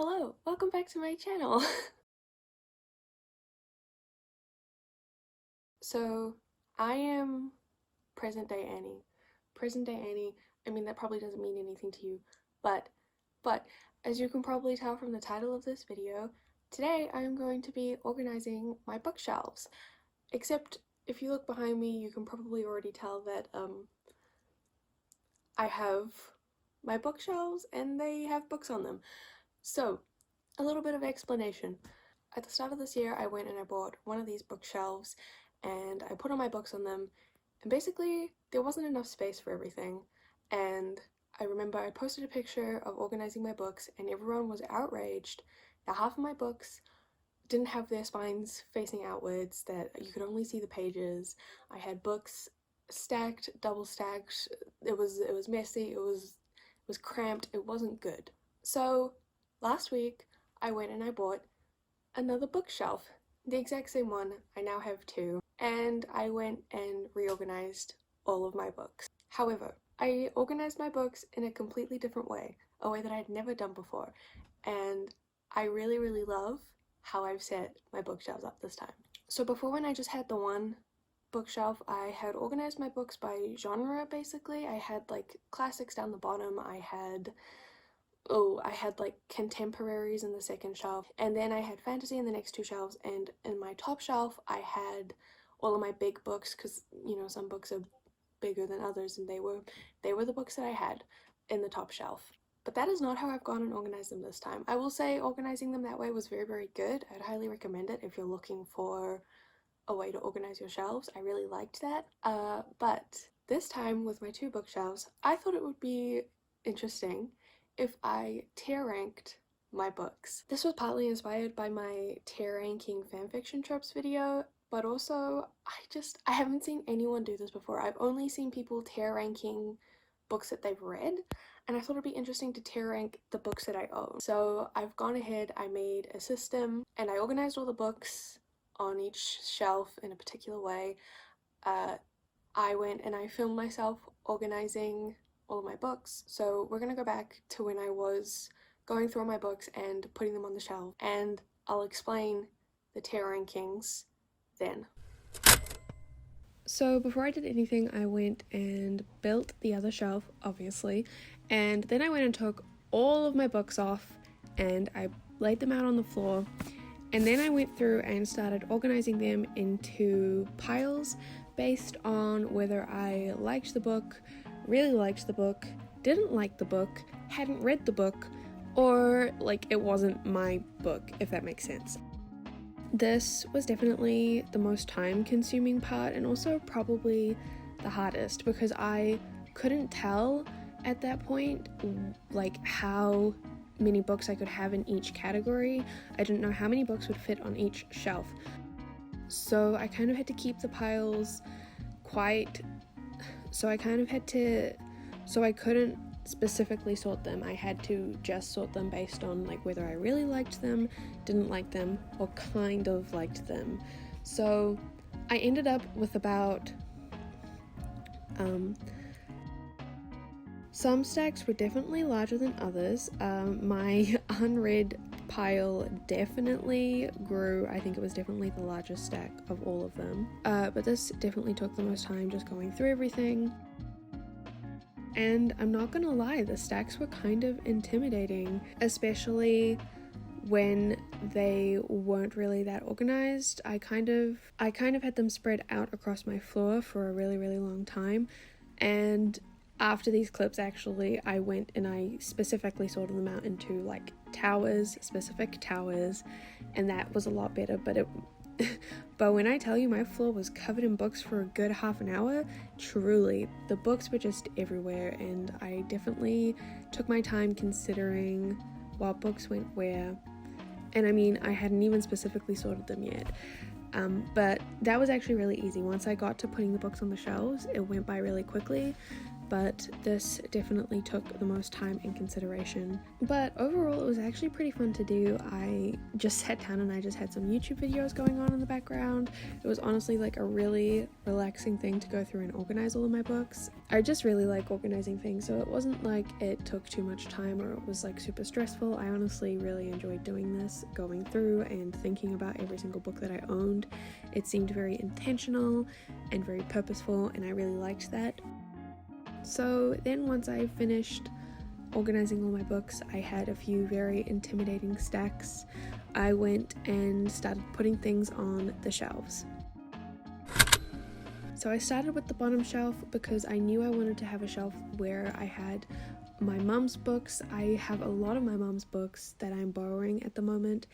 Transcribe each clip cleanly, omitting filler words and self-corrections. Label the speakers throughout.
Speaker 1: Hello, welcome back to my channel. So, I am present day Annie. Present day Annie, I mean that probably doesn't mean anything to you, but as you can probably tell from the title of this video, today I am going to be organizing my bookshelves. Except if you look behind me, you can probably already tell that I have my bookshelves and they have books on them. So, a little bit of explanation. At the start of this year, I went and I bought one of these bookshelves and I put all my books on them, and basically there wasn't enough space for everything. And I remember I posted a picture of organizing my books and everyone was outraged that half of my books didn't have their spines facing outwards, that you could only see the pages. I had books stacked, double stacked. It was messy, it was cramped, it wasn't good. So last week I went and I bought another bookshelf, the exact same one. I now have two, and I went and reorganized all of my books. However, I organized my books in a completely different way, a way that I'd never done before, and I really love how I've set my bookshelves up this time. So before, when I just had the one bookshelf, I had organized my books by genre basically. I had like classics down the bottom, I had like contemporaries in the second shelf, and then I had fantasy in the next two shelves, and in my top shelf I had all of my big books, because you know some books are bigger than others, and they were the books that I had in the top shelf. But that is not how I've gone and organized them this time. I will say organizing them that way was very good. I'd highly recommend it if you're looking for a way to organize your shelves. I really liked that. But this time with my two bookshelves, I thought it would be interesting if I tier ranked my books. This was partly inspired by my tier ranking fanfiction tropes video, but also I haven't seen anyone do this before. I've only seen people tier ranking books that they've read, and I thought it'd be interesting to tier rank the books that I own. So I've gone ahead, I made a system, and I organized all the books on each shelf in a particular way. I went and I filmed myself organizing all of my books. So we're gonna go back to when I was going through all my books and putting them on the shelf, and I'll explain the tier rankings then. So before I did anything, I went and built the other shelf, obviously, and then I went and took all of my books off and I laid them out on the floor, and then I went through and started organizing them into piles based on whether I liked the book, really liked the book, didn't like the book, hadn't read the book, or like it wasn't my book, if that makes sense. This was definitely the most time-consuming part, and also probably the hardest, because I couldn't tell at that point like how many books I could have in each category. I didn't know how many books would fit on each shelf. So I kind of had to keep the piles so I couldn't specifically sort them. I had to just sort them based on like whether I really liked them, didn't like them, or kind of liked them. So I ended up with about some stacks were definitely larger than others. My unread pile definitely grew. I think it was definitely the largest stack of all of them. But this definitely took the most time, just going through everything. And I'm not gonna lie, the stacks were kind of intimidating, especially when they weren't really that organized. I kind of had them spread out across my floor for a really long time, and after these clips actually I went and I specifically sorted them out into like specific towers, and that was a lot better. But when I tell you my floor was covered in books for a good half an hour, truly, the books were just everywhere, and I definitely took my time considering what books went where. And I mean, I hadn't even specifically sorted them yet. But that was actually really easy. Once I got to putting the books on the shelves, it went by really quickly. but this definitely took the most time and consideration. But overall, it was actually pretty fun to do. I just sat down and I just had some YouTube videos going on in the background. It was honestly like a really relaxing thing to go through and organize all of my books. I just really like organizing things, so it wasn't like it took too much time or it was like super stressful. I honestly really enjoyed doing this, going through and thinking about every single book that I owned. It seemed very intentional and very purposeful, and I really liked that. So then once I finished organizing all my books, I had a few very intimidating stacks. I went and started putting things on the shelves. So I started with the bottom shelf because I knew I wanted to have a shelf where I had my mum's books. I have a lot of my mum's books that I'm borrowing at the moment,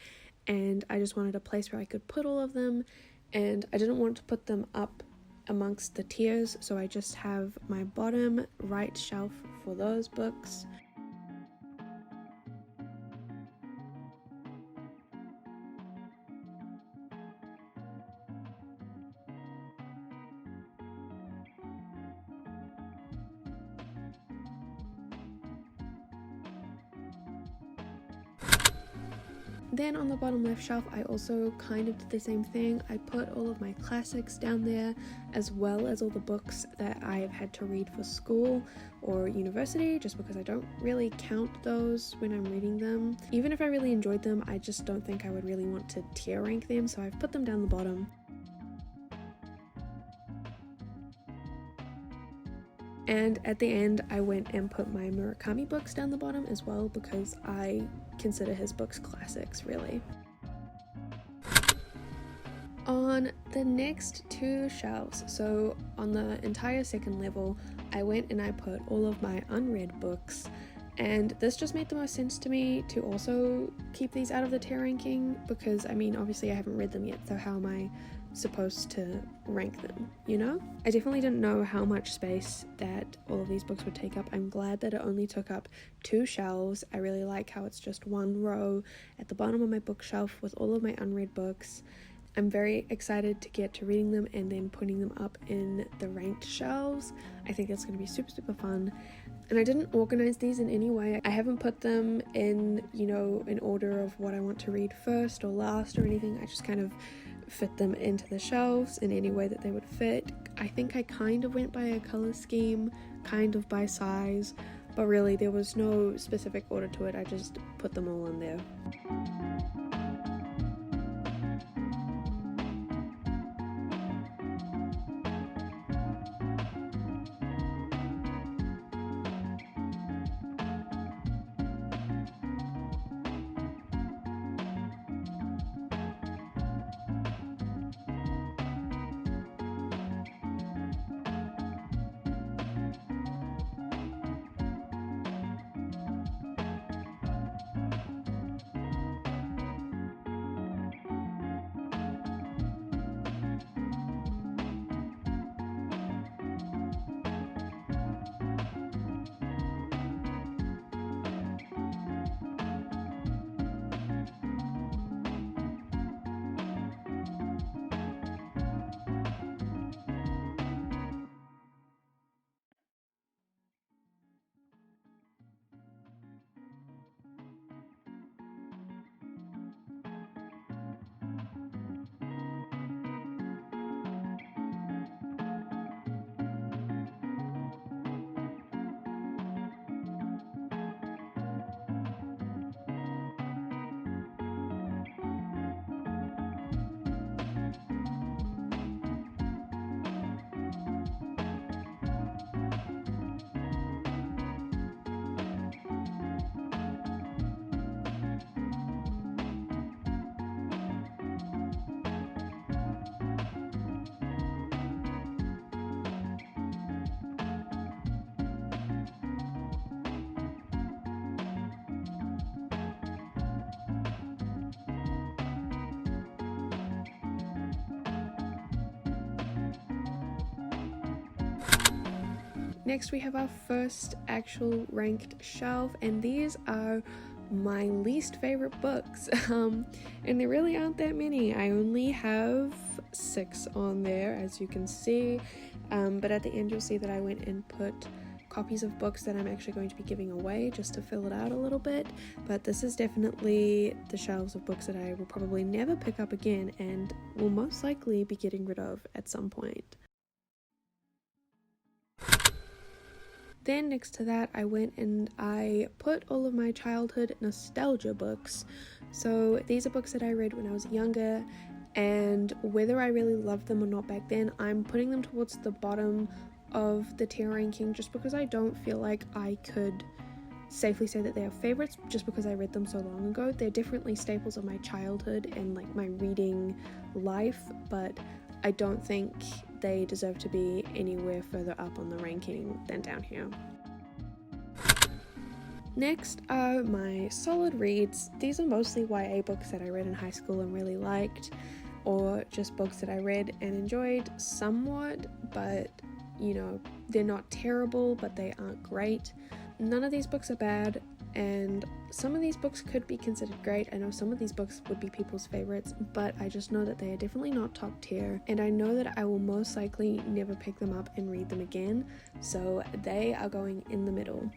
Speaker 1: and I just wanted a place where I could put all of them, and I didn't want to put them up amongst the tiers, so I just have my bottom right shelf for those books. Then on the bottom left shelf, I also kind of did the same thing. I put all of my classics down there, as well as all the books that I've had to read for school or university, just because I don't really count those when I'm reading them. Even if I really enjoyed them, I just don't think I would really want to tier rank them, so I've put them down the bottom. And at the end, I went and put my Murakami books down the bottom as well, because I consider his books classics, really. On the next two shelves, so on the entire second level, I went and I put all of my unread books, and this just made the most sense to me to also keep these out of the tier ranking, because I mean, obviously I haven't read them yet, so how am I supposed to rank them, you know? I definitely didn't know how much space that all of these books would take up. I'm glad that it only took up two shelves. I really like how it's just one row at the bottom of my bookshelf with all of my unread books. I'm very excited to get to reading them and then putting them up in the ranked shelves. I think it's going to be super fun. And I didn't organize these in any way. I haven't put them in, you know, in order of what I want to read first or last or anything. I just kind of fit them into the shelves in any way that they would fit. I think I kind of went by a color scheme, kind of by size, but really there was no specific order to it. I just put them all in there. Next we have our first actual ranked shelf, and these are my least favorite books, and there really aren't that many. I only have 6 on there, as you can see, but at the end you'll see that I went and put copies of books that I'm actually going to be giving away just to fill it out a little bit, but this is definitely the shelves of books that I will probably never pick up again and will most likely be getting rid of at some point. Then next to that, I went and I put all of my childhood nostalgia books. So these are books that I read when I was younger, and whether I really loved them or not back then, I'm putting them towards the bottom of the tier ranking just because I don't feel like I could safely say that they are favorites just because I read them so long ago. They're definitely staples of my childhood and like my reading life, but I don't think they deserve to be anywhere further up on the ranking than down here. Next are my solid reads. These are mostly YA books that I read in high school and really liked, or just books that I read and enjoyed somewhat, but you know, they're not terrible, but they aren't great. None of these books are bad, and some of these books could be considered great. I know some of these books would be people's favorites, but I just know that they are definitely not top tier, and I know that I will most likely never pick them up and read them again, so they are going in the middle.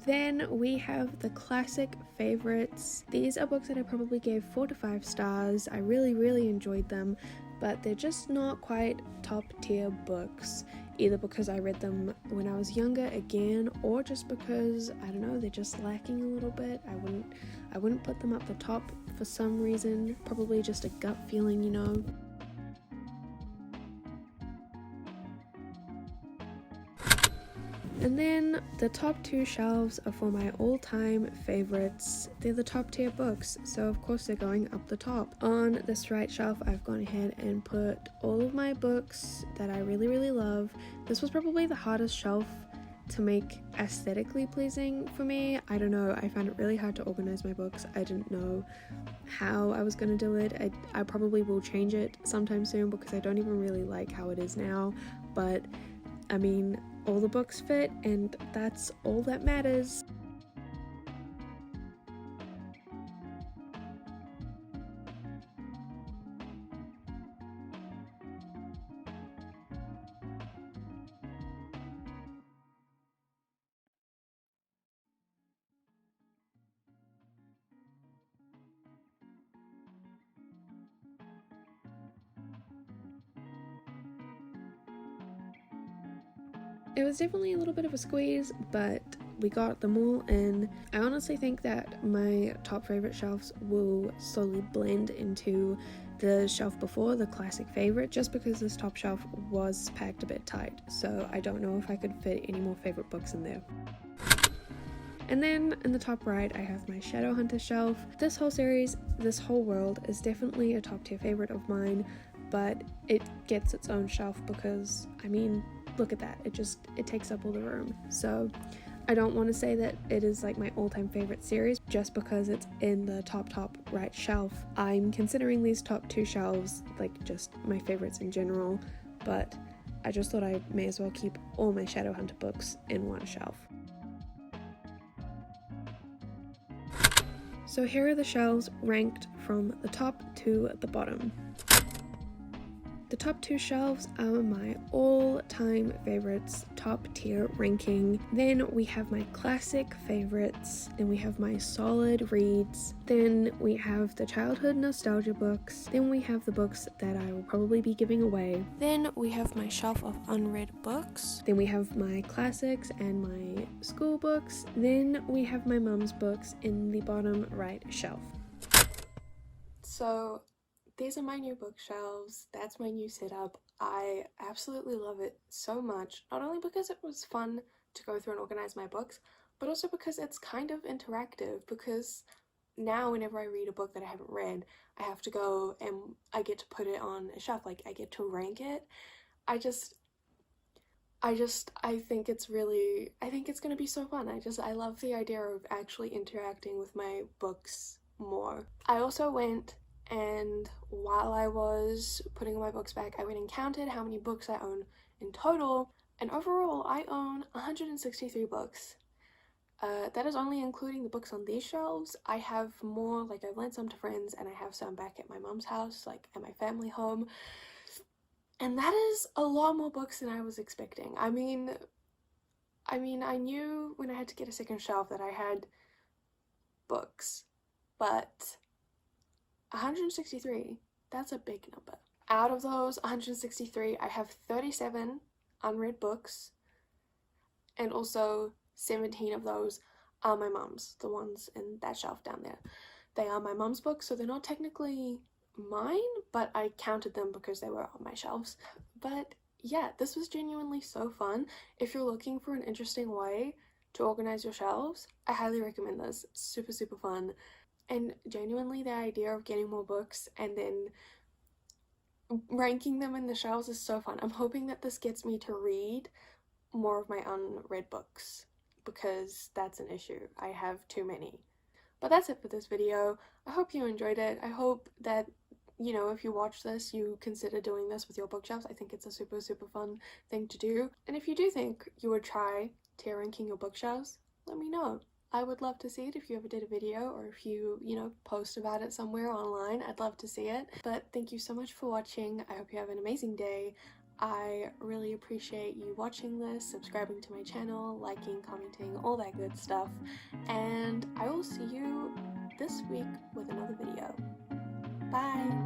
Speaker 1: Then we have the classic favorites. These are books that I probably gave 4 to 5 stars. I really enjoyed them, but they're just not quite top tier books, either because I read them when I was younger again, or just because, I don't know, they're just lacking a little bit. I wouldn't put them up the top for some reason, probably just a gut feeling, you know. And then the top 2 shelves are for my all-time favorites. They're the top tier books, so of course they're going up the top. On this right shelf, I've gone ahead and put all of my books that I really love. This was probably the hardest shelf to make aesthetically pleasing for me. I don't know, I found it really hard to organize my books. I didn't know how I was gonna do it. I probably will change it sometime soon because I don't even really like how it is now, but I mean, all the books fit, and that's all that matters. It was definitely a little bit of a squeeze, but we got them all in. I honestly think that my top favorite shelves will slowly blend into the shelf before, the classic favorite, just because this top shelf was packed a bit tight, so I don't know if I could fit any more favorite books in there. And then in the top right, I have my Shadowhunters shelf. This whole series, this whole world is definitely a top tier favorite of mine, but it gets its own shelf because, I mean, look at that, it takes up all the room. So I don't want to say that it is like my all-time favorite series just because it's in the top right shelf. I'm considering these top 2 shelves like just my favorites in general, but I just thought I may as well keep all my Shadowhunter books in one shelf. So here are the shelves ranked from the top to the bottom. The top 2 shelves are my all-time favorites, top tier ranking. Then we have my classic favorites. Then we have my solid reads. Then we have the childhood nostalgia books. Then we have the books that I will probably be giving away. Then we have my shelf of unread books. Then we have my classics and my school books. Then we have my mum's books in the bottom right shelf. So these are my new bookshelves. That's my new setup. I absolutely love it so much, not only because it was fun to go through and organize my books, but also because it's kind of interactive, because now whenever I read a book that I haven't read, I have to go and I get to put it on a shelf, like I get to rank it. I think it's really, I think it's going to be so fun. I love the idea of actually interacting with my books more. I also went and while I was putting my books back, I went and counted how many books I own in total, and overall I own 163 books. That is only including the books on these shelves. I have more, like I've lent some to friends and I have some back at my mom's house, like at my family home. And that is a lot more books than I was expecting. I mean, I knew when I had to get a second shelf that I had books, but 163, that's a big number. Out of those 163, I have 37 unread books, and also 17 of those are my mum's, the ones in that shelf down there. They are my mum's books, so they're not technically mine, but I counted them because they were on my shelves. But yeah, this was genuinely so fun. If you're looking for an interesting way to organize your shelves, I highly recommend this. Super, super fun. And genuinely, the idea of getting more books and then ranking them in the shelves is so fun. I'm hoping that this gets me to read more of my unread books, because that's an issue. I have too many. But that's it for this video. I hope you enjoyed it. I hope that, you know, if you watch this, you consider doing this with your bookshelves. I think it's a super, super fun thing to do. And if you do think you would try tier ranking your bookshelves, let me know. I would love to see it if you ever did a video, or if you know, post about it somewhere online. I'd love to see it. But thank you so much for watching. I hope you have an amazing day. I really appreciate you watching this, subscribing to my channel, liking, commenting, all that good stuff. And I will see you this week with another video. Bye!